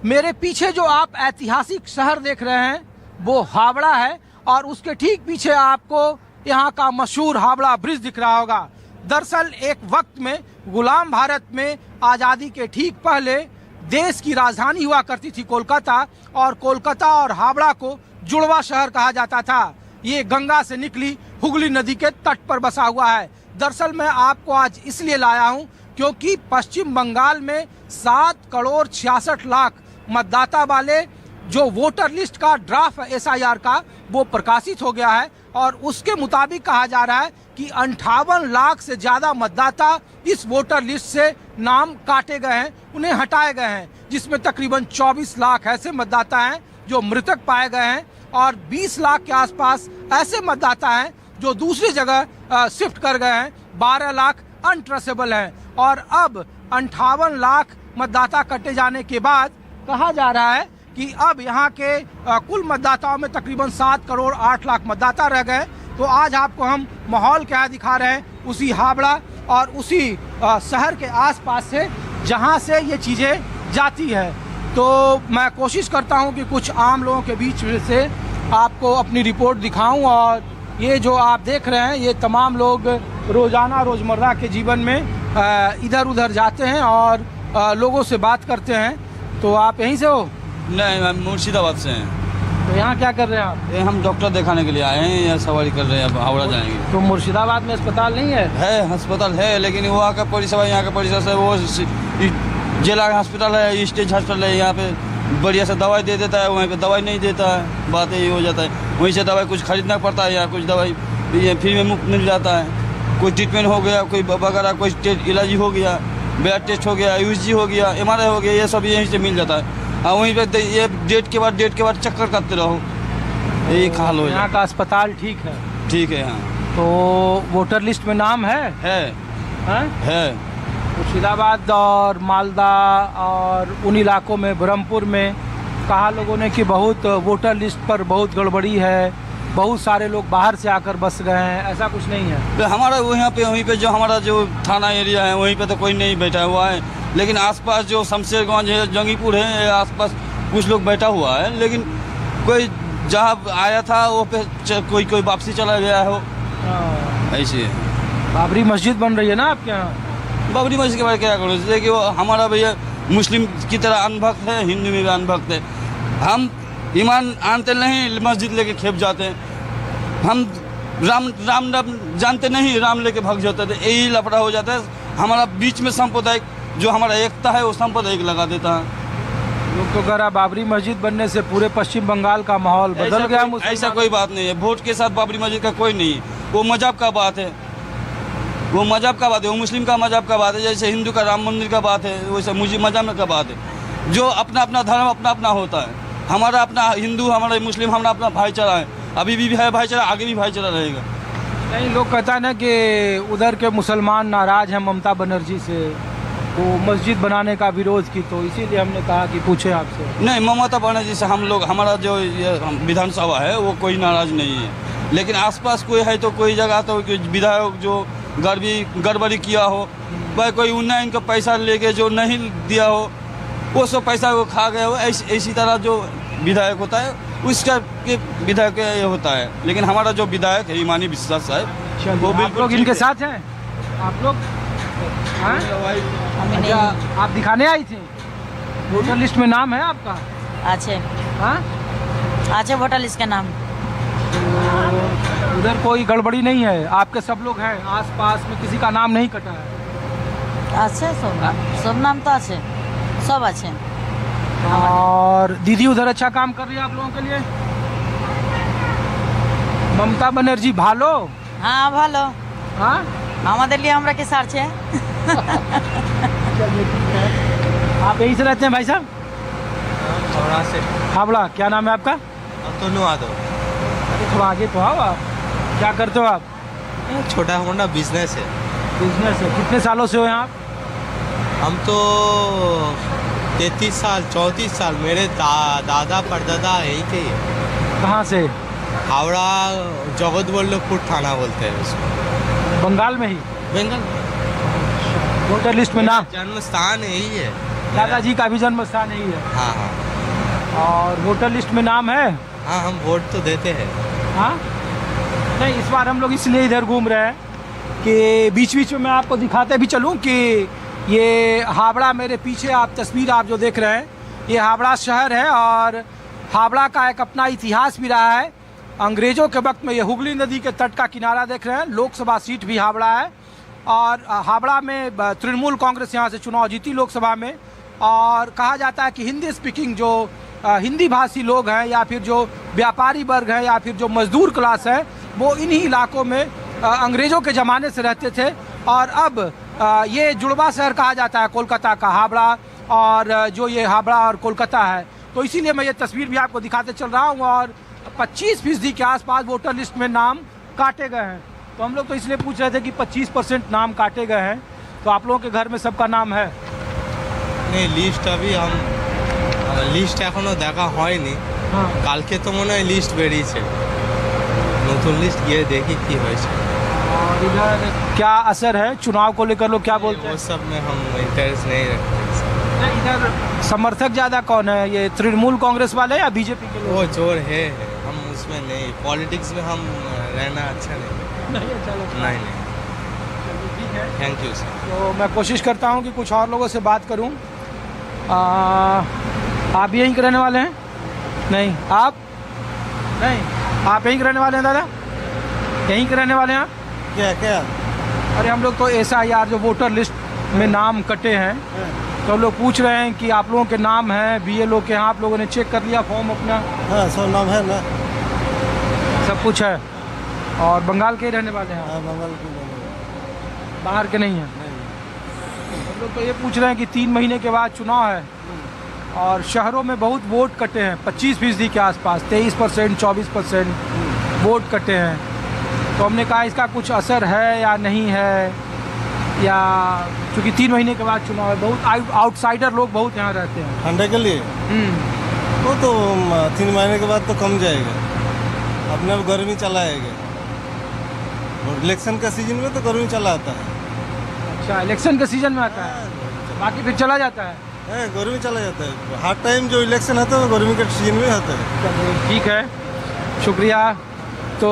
मेरे पीछे जो आप ऐतिहासिक शहर देख रहे हैं वो हावड़ा है और उसके ठीक पीछे आपको यहाँ का मशहूर हावड़ा ब्रिज दिख रहा होगा। दरअसल एक वक्त में गुलाम भारत में आज़ादी के ठीक पहले देश की राजधानी हुआ करती थी कोलकाता, और कोलकाता और हावड़ा को जुड़वा शहर कहा जाता था। ये गंगा से निकली हुगली नदी के तट पर बसा हुआ है। दरअसल मैं आपको आज इसलिए लाया हूँ क्योंकि पश्चिम बंगाल में 7,66,00,000 मतदाता वाले जो वोटर लिस्ट का ड्राफ्ट है SIR का वो प्रकाशित हो गया है, और उसके मुताबिक कहा जा रहा है कि 58 लाख से ज़्यादा मतदाता इस वोटर लिस्ट से नाम काटे गए हैं, उन्हें हटाए गए हैं, जिसमें तकरीबन 24 लाख ऐसे मतदाता हैं जो मृतक पाए गए हैं और 20 लाख के आसपास ऐसे मतदाता हैं जो दूसरी जगह शिफ्ट कर गए हैं। 12 लाख अनट्रेसेबल हैं और अब 58 लाख मतदाता कटे जाने के बाद कहा जा रहा है कि अब यहाँ के कुल मतदाताओं में तकरीबन 7,08,00,000 मतदाता रह गए। तो आज आपको हम माहौल क्या दिखा रहे हैं उसी हावड़ा और उसी शहर के आसपास से जहाँ से ये चीज़ें जाती है। तो मैं कोशिश करता हूँ कि कुछ आम लोगों के बीच से आपको अपनी रिपोर्ट दिखाऊं, और ये जो आप देख रहे हैं ये तमाम लोग रोज़ाना रोज़मर्रा के जीवन में इधर उधर जाते हैं और लोगों से बात करते हैं। तो आप यहीं से हो? नहीं, हम मुर्शिदाबाद से हैं। तो यहाँ क्या कर रहे हैं आप? ये हम डॉक्टर दिखाने के लिए आए हैं, यहाँ सवारी कर रहे हैं, अब हावड़ा जाएंगे। तो मुर्शिदाबाद में अस्पताल नहीं है? है, अस्पताल है, लेकिन वहाँ का परिसेवा यहाँ का परिसेवा से वो जिला अस्पताल है, स्टेज अस्पताल है, यहाँ पे बढ़िया से दवाई दे देता है, वहीं पे दवाई नहीं देता है, बात यही हो जाता है। वहीं से दवाई कुछ खरीदना पड़ता है, यहाँ कुछ दवाई फ्री में मुफ्त मिल जाता है। कोई ट्रीटमेंट हो गया, कोई वगैरह कोई इलाज हो गया, ब्लड टेस्ट हो गया, USG हो गया, MRI हो गया, ये सब यहीं से मिल जाता है। वहीं पे ये डेट के बाद चक्कर करते रहो, यही हाल हो। यहाँ का अस्पताल ठीक है? ठीक है। हाँ, तो वोटर लिस्ट में नाम है? है। मुर्शिदाबाद और मालदा और उन इलाकों में, ब्रह्मपुर में कहा लोगों ने कि बहुत वोटर लिस्ट पर बहुत गड़बड़ी है, बहुत सारे लोग बाहर से आकर बस गए हैं, ऐसा कुछ नहीं है? तो हमारा वहीं पे जो हमारा जो थाना एरिया है वहीं पे तो कोई नहीं बैठा हुआ है, लेकिन आसपास जो शमशेरगंज है, जंगीपुर है, आसपास कुछ लोग बैठा हुआ है, लेकिन कोई जहाँ आया था वो पे कोई वापसी चला गया हो, ऐसे है। बाबरी मस्जिद बन रही है ना आपके यहाँ? बाबरी मस्जिद के बारे में क्या करो, जैसे कि वो हमारा भैया मुस्लिम की तरह अनभक्त है, हिंदू में भी अनभक्त है। हम ईमान आनते नहीं, मस्जिद लेके खेप जाते हैं। हम राम जानते नहीं, राम लेके भाग जाते थे, यही लफड़ा हो जाता है। हमारा बीच में सांप्रदायिक जो हमारा एकता है वो सांप्रदायिक लगा देता है। लोग तो कह रहा बाबरी मस्जिद बनने से पूरे पश्चिम बंगाल का माहौल बदल गया। ऐसा कोई बात नहीं है, वोट के साथ बाबरी मस्जिद का कोई नहीं है, वो मजहब का बात है, वो मजहब का बात है, वो मुस्लिम का मजहब का बात है। जैसे हिंदू का राम मंदिर का बात है, वैसे मुझे मजहब का बात है। जो अपना अपना धर्म अपना अपना होता है, हमारा अपना हिंदू, हमारा मुस्लिम, हमारा अपना भाईचारा है, अभी भी है भाईचारा, आगे भी भाईचारा रहेगा। नहीं, लोग कहता है ना कि उधर के मुसलमान नाराज हैं ममता बनर्जी से, वो मस्जिद बनाने का विरोध की, तो इसीलिए हमने कहा कि पूछे आपसे। नहीं, ममता बनर्जी से हम लोग, हमारा जो विधानसभा है वो कोई नाराज नहीं है, लेकिन आसपास कोई है तो कोई जगह तो विधायक जो गड़बड़ी किया हो, भाई कोई उन्नयन का पैसा लेके जो नहीं दिया हो, वो सब पैसा वो खा गया हो, इसी तरह जो विधायक होता है उसका विधायक ये होता है। लेकिन हमारा जो विधायक है ईमानी विश्वास साहब, वो बिल्कुल इनके साथ हैं। आप लोग अच्छा, आप दिखाने आई थी? वोटर लिस्ट में नाम है आपका? अच्छा, वोटर लिस्ट का नाम। उधर कोई गड़बड़ी नहीं है? आपके सब लोग हैं आसपास में, किसी का नाम नहीं कटा है? अच्छे सब नाम तो अच्छे, सब अच्छे। और दीदी उधर अच्छा काम कर रही है आप लोगों के लिए? ममता बनर्जी भालो? हाँ भालो। हाँ, हमारे लिए हमरा के सार छे। आप यहीं से रहते हैं भाई साहब? हावड़ा से। हावड़ा, क्या नाम है आपका? अतुल यादव। अरे थोड़ा आगे तो आओ। आप क्या करते हो आप? छोटा मोटा बिजनेस है। बिजनेस है। कितने सालों से हो यहाँ? हम तो 33 साल 34 साल, मेरे दादा परदादा यहीं के ही है। कहाँ से? हावड़ा जगतवल्लभपुर थाना बोलते हैं उसको। बंगाल में ही? बंगाल। वोटर लिस्ट में नाम? जन्म स्थान यही है, दादाजी का भी जन्म स्थान यही है। हाँ हाँ और वोटर लिस्ट में नाम है? हाँ, हम वोट तो देते हैं। हाँ नहीं, इस बार हम लोग इसलिए इधर घूम रहे हैं कि बीच बीच में मैं आपको दिखाते भी चलूं कि ये हावड़ा, मेरे पीछे आप तस्वीर आप जो देख रहे हैं, ये हावड़ा शहर है और हावड़ा का एक अपना इतिहास भी रहा है। अंग्रेजों के वक्त में ये हुगली नदी के तट का किनारा देख रहे हैं। लोकसभा सीट भी हावड़ा है और हावड़ा में तृणमूल कांग्रेस यहाँ से चुनाव जीती लोकसभा में। और कहा जाता है कि हिंदी स्पीकिंग जो हिंदी भाषी लोग हैं या फिर जो व्यापारी वर्ग है या फिर जो मजदूर क्लास है, वो इन्हीं इलाकों में अंग्रेज़ों के ज़माने से रहते थे। और अब ये जुड़वा शहर कहा जाता है कोलकाता का, हावड़ा, और जो ये हावड़ा और कोलकाता है, तो इसीलिए मैं ये तस्वीर भी आपको दिखाते चल रहा हूँ। और 25% के आसपास वोटर लिस्ट में नाम काटे गए हैं। तो हम लोग तो इसलिए पूछ रहे थे कि 25% नाम काटे गए हैं, तो आप लोगों के घर में सबका नाम है? नहीं, लिस्ट अभी हम লিস্ট এখনো দেখা হয়নি। কালকে তো মনে হয় লিস্ট বেরিয়েছে, নতুন লিস্ট গিয়ে দেখি কি হয়েছে। और इधर क्या असर है चुनाव को लेकर, लोग क्या बोलते हैं? वो सब में हम इंटरेस्ट नहीं रखते। इधर समर्थक ज़्यादा कौन है, ये तृणमूल कांग्रेस वाले या बीजेपी के लोग? वो जोर है, हम उसमें नहीं, पॉलिटिक्स में हम रहना अच्छा नहीं अच्छा लगता। नहीं। ठीक है, थैंक यू सर। तो मैं कोशिश करता हूँ कि कुछ और लोगों से बात करूँ। आप यहीं के रहने वाले हैं? नहीं, आप नहीं, आप यहीं के रहने वाले हैं दादा? यहीं के रहने वाले हैं आप? क्या? अरे हम लोग तो SIR जो वोटर लिस्ट में नाम कटे हैं, तो हम लोग पूछ रहे हैं कि आप लोगों के नाम हैं BLO के यहाँ, आप लोगों ने चेक कर लिया फॉर्म अपना? हाँ, सब नाम है ना, सब कुछ है। और बंगाल के ही रहने वाले हैं? हाँ, बंगाल के बाहर के नहीं हैं? हम लोग तो ये पूछ रहे हैं कि 3 महीने के बाद चुनाव है और शहरों में बहुत वोट कटे हैं, 25% के आसपास, 23%, 24% वोट कटे हैं। तो हमने कहा इसका कुछ असर है या नहीं है, या चूँकि 3 महीने के बाद चुनाव है, बहुत आउटसाइडर लोग बहुत यहाँ रहते हैं। ठंडे के लिए वो तो 3 महीने के बाद तो कम जाएगा, अपने आप गर्मी चला आएगा। और इलेक्शन का सीजन में तो गर्मी चला आता है। अच्छा, इलेक्शन के सीजन में आता है, बाकी फिर चला जाता है? गर्मी चला जाता है। हर टाइम जो इलेक्शन होता है वो गर्मी के सीजन में होता है। ठीक है, शुक्रिया। तो